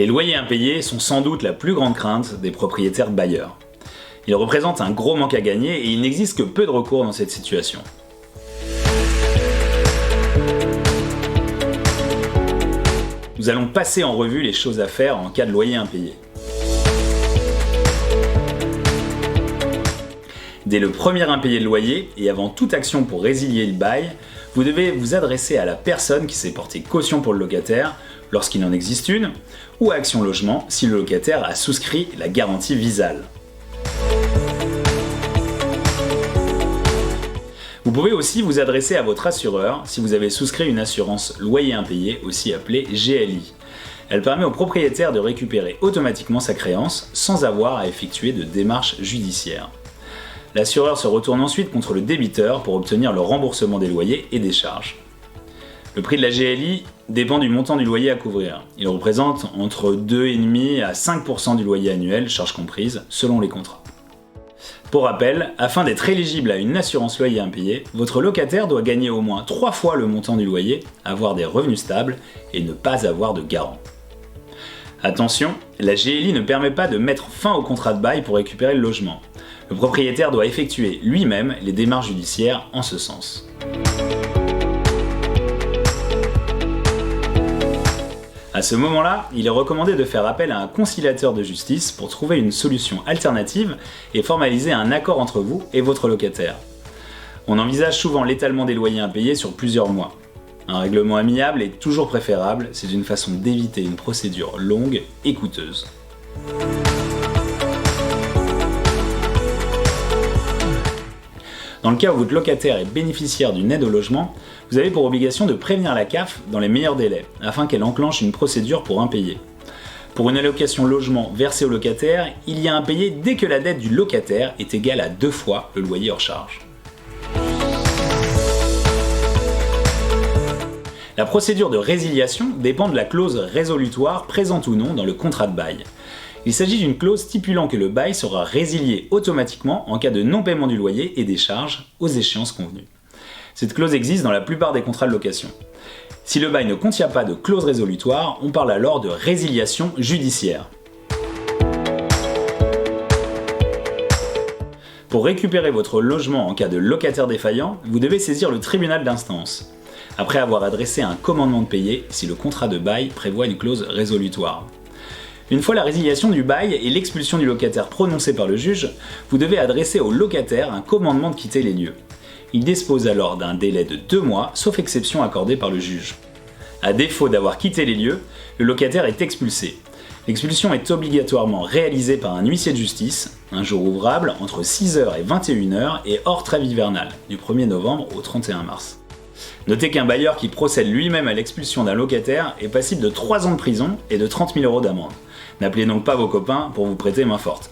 Les loyers impayés sont sans doute la plus grande crainte des propriétaires bailleurs. Ils représentent un gros manque à gagner et il n'existe que peu de recours dans cette situation. Nous allons passer en revue les choses à faire en cas de loyer impayé. Dès le premier impayé de loyer et avant toute action pour résilier le bail, vous devez vous adresser à la personne qui s'est portée caution pour le locataire, lorsqu'il en existe une, ou à Action Logement si le locataire a souscrit la garantie Visale. Vous pouvez aussi vous adresser à votre assureur si vous avez souscrit une assurance loyer impayé, aussi appelée GLI. Elle permet au propriétaire de récupérer automatiquement sa créance sans avoir à effectuer de démarche judiciaire. L'assureur se retourne ensuite contre le débiteur pour obtenir le remboursement des loyers et des charges. Le prix de la GLI dépend du montant du loyer à couvrir. Il représente entre 2,5 à 5% du loyer annuel, charges comprises, selon les contrats. Pour rappel, afin d'être éligible à une assurance loyer impayé, votre locataire doit gagner au moins 3 fois le montant du loyer, avoir des revenus stables et ne pas avoir de garant. Attention, la GLI ne permet pas de mettre fin au contrat de bail pour récupérer le logement. Le propriétaire doit effectuer lui-même les démarches judiciaires en ce sens. À ce moment-là, il est recommandé de faire appel à un conciliateur de justice pour trouver une solution alternative et formaliser un accord entre vous et votre locataire. On envisage souvent l'étalement des loyers impayés sur plusieurs mois. Un règlement amiable est toujours préférable, c'est une façon d'éviter une procédure longue et coûteuse. Dans le cas où votre locataire est bénéficiaire d'une aide au logement, vous avez pour obligation de prévenir la CAF dans les meilleurs délais, afin qu'elle enclenche une procédure pour impayé. Pour une allocation logement versée au locataire, il y a impayé dès que la dette du locataire est égale à 2 fois le loyer hors charge. La procédure de résiliation dépend de la clause résolutoire présente ou non dans le contrat de bail. Il s'agit d'une clause stipulant que le bail sera résilié automatiquement en cas de non-paiement du loyer et des charges aux échéances convenues. Cette clause existe dans la plupart des contrats de location. Si le bail ne contient pas de clause résolutoire, on parle alors de résiliation judiciaire. Pour récupérer votre logement en cas de locataire défaillant, vous devez saisir le tribunal d'instance, après avoir adressé un commandement de payer si le contrat de bail prévoit une clause résolutoire. Une fois la résiliation du bail et l'expulsion du locataire prononcée par le juge, vous devez adresser au locataire un commandement de quitter les lieux. Il dispose alors d'un délai de 2 mois, sauf exception accordée par le juge. À défaut d'avoir quitté les lieux, le locataire est expulsé. L'expulsion est obligatoirement réalisée par un huissier de justice, un jour ouvrable entre 6h et 21h et hors trêve hivernale, du 1er novembre au 31 mars. Notez qu'un bailleur qui procède lui-même à l'expulsion d'un locataire est passible de 3 ans de prison et de 30 000 € d'amende. N'appelez donc pas vos copains pour vous prêter main forte.